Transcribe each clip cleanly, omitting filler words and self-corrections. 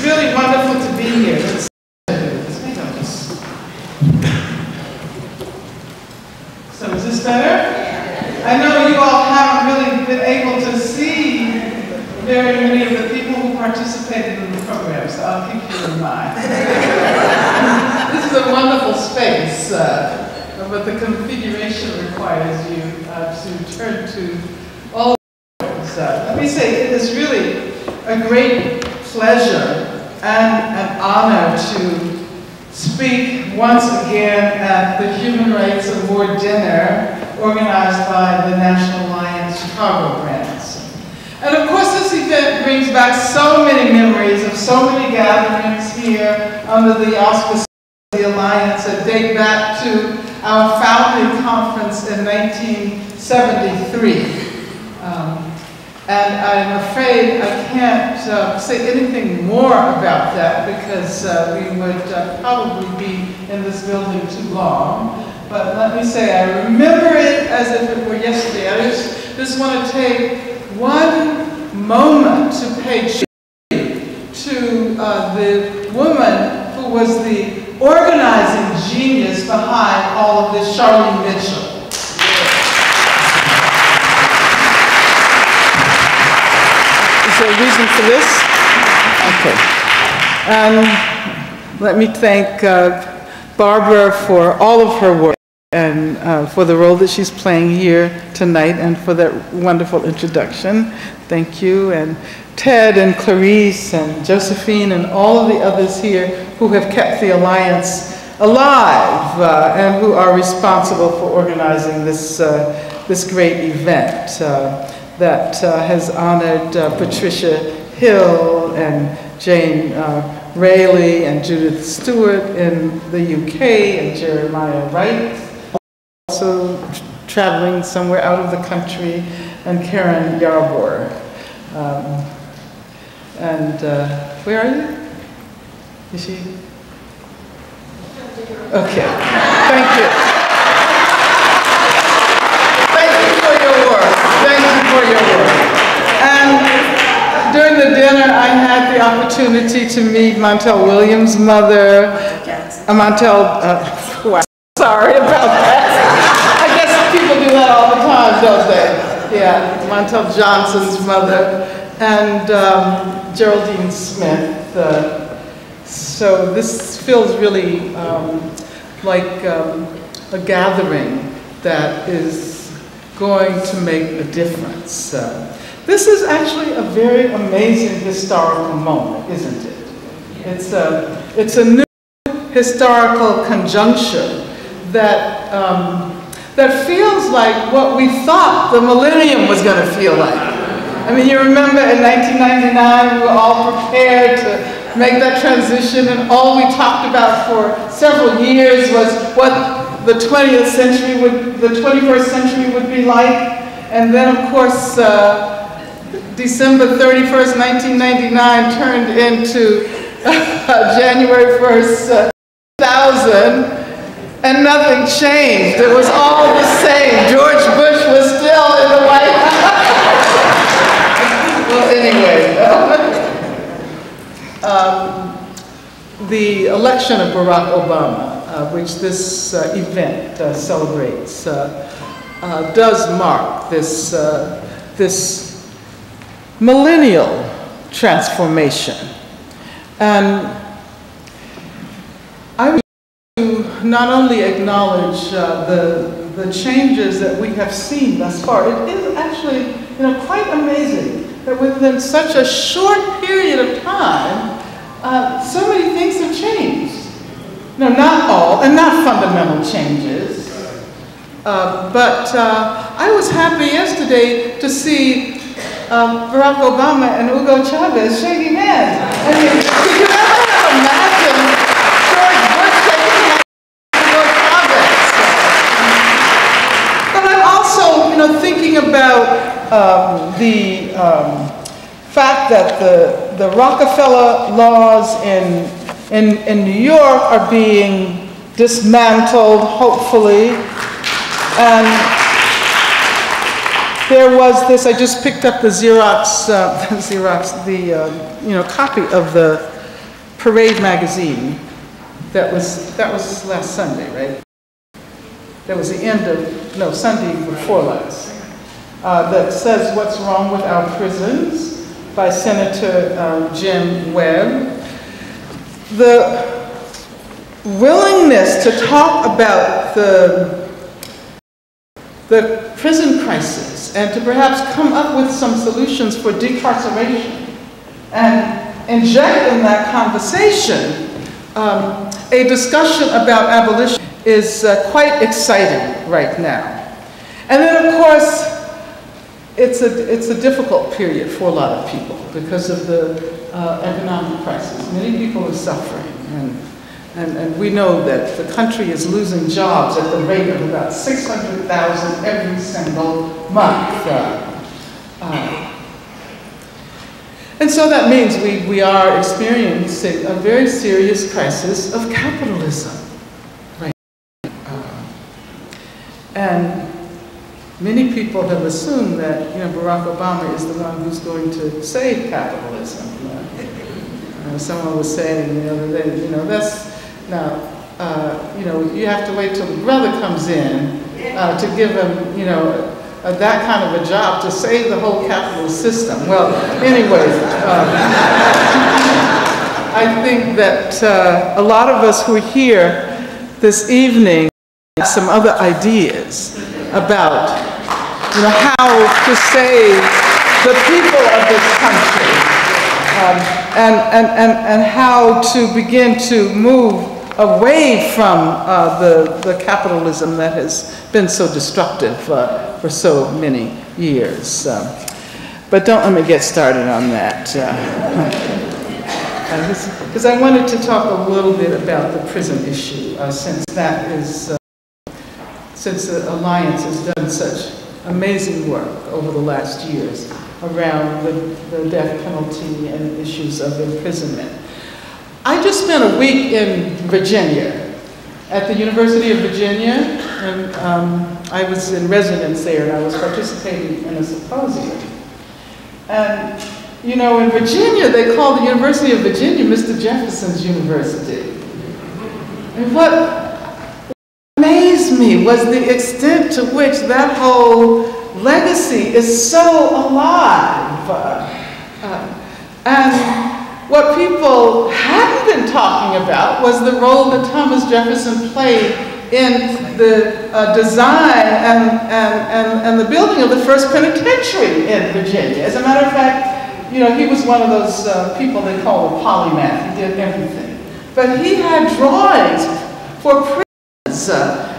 really wonderful to be here. So is this better? I know you all haven't really been able to see very many of the people who participated in the program, so I'll keep you in mind. This is a wonderful space, but the configuration requires you to turn to all of those. Let me say, it is really a great pleasure and an honor to speak once again at the Human Rights Award Dinner organized by the National Alliance Chicago Grants. And of course this event brings back so many memories of so many gatherings here under the auspices of the Alliance that date back to our founding conference in 1973. And I'm afraid I can't say anything more about that because we would probably be in this building too long. But let me say, I remember it as if it were yesterday. I just want to take one moment to pay tribute to the woman who was the organizing genius behind all of this, Charlene Mitchell. Is there a reason for this? Okay. Let me thank Barbara for all of her work and for the role that she's playing here tonight and for that wonderful introduction. Thank you. And Ted and Clarice and Josephine and all of the others here who have kept the Alliance alive and who are responsible for organizing this, this great event that has honored Patricia Hill and Jane Rayleigh and Judith Stewart in the UK and Jeremiah Wright, also traveling somewhere out of the country, and Karen Yarborough. Where are you? Is she? Okay, thank you. And during the dinner, I had the opportunity to meet Montel Williams' mother. Sorry about that. I guess people do that all the time, don't they? Yeah, Montel Johnson's mother and Geraldine Smith. So this feels really like a gathering that is going to make a difference. This is actually a very amazing historical moment, isn't it? It's a new historical conjuncture that, that feels like what we thought the millennium was going to feel like. I mean, you remember in 1999, we were all prepared to make that transition, and all we talked about for several years was what the 20th century would, the 21st century would be like. And then, of course, December 31st, 1999 turned into January 1st, 2000, and nothing changed. It was all the same. George Bush was still in the White House. Well, anyway, the election of Barack Obama, which this event celebrates, does mark this, this millennial transformation. And I want to not only acknowledge the changes that we have seen thus far. It is actually, quite amazing that within such a short period of time, so many things have changed. No, not all, and not fundamental changes. But I was happy yesterday to see Barack Obama and Hugo Chavez shaking hands. I mean, could you ever have imagined George Bush shaking hands with Hugo Chavez? But I'm also, thinking about the fact that the Rockefeller laws in New York are being dismantled, hopefully. And there was this, I just picked up the Xerox, copy of Parade magazine that was last Sunday, right? That was the end of, no, Sunday before last, that says What's Wrong with Our Prisons by Senator Jim Webb. The willingness to talk about the prison crisis and to perhaps come up with some solutions for decarceration and inject in that conversation a discussion about abolition is quite exciting right now. And then, of course, it's a difficult period for a lot of people because of the economic crisis. Many people are suffering, and we know that the country is losing jobs at the rate of about 600,000 every single month. And so that means we are experiencing a very serious crisis of capitalism. And many people have assumed that, Barack Obama is the one who's going to save capitalism. Someone was saying the other day, that's now, you have to wait till the brother comes in to give him, that kind of a job to save the whole capitalist system. Well, anyways, I think that a lot of us who are here this evening some other ideas about how to save the people of this country and how to begin to move away from the capitalism that has been so destructive for so many years. But don't let me get started on that. Because I wanted to talk a little bit about the prison issue, since that is since the Alliance has done such amazing work over the last years around the death penalty and issues of imprisonment. I just spent a week in Virginia, at the University of Virginia, and I was in residence there, and I was participating in a symposium. And, in Virginia, they call the University of Virginia Mr. Jefferson's University. And what amazed me was the extent to which that whole legacy is so alive. And what people hadn't been talking about was the role that Thomas Jefferson played in the design and the building of the first penitentiary in Virginia. As a matter of fact, he was one of those people they call a polymath. He did everything. But he had drawings for prisons.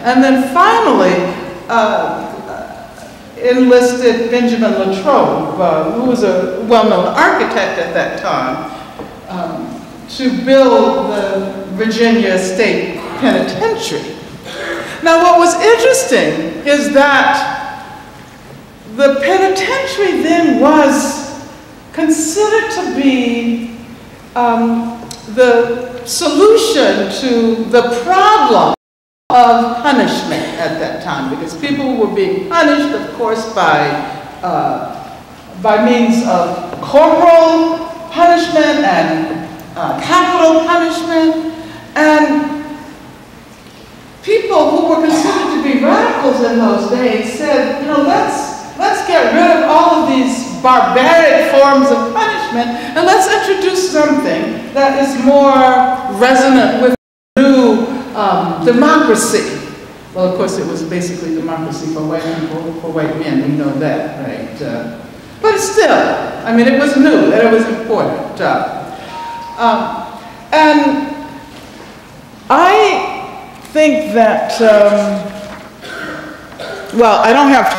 And then finally enlisted Benjamin Latrobe, who was a well-known architect at that time, to build the Virginia State Penitentiary. Now, what was interesting is that the penitentiary then was considered to be the solution to the problem of punishment at that time, because people were being punished, of course, by means of corporal punishment and capital punishment, and people who were considered to be radicals in those days said, let's get rid of all of these barbaric forms of punishment, and let's introduce something that is more resonant with new democracy. Well, of course, it was basically democracy for white people, for white men. We know that, right? But still, I mean, it was new, and it was important. And I think that, well, I don't have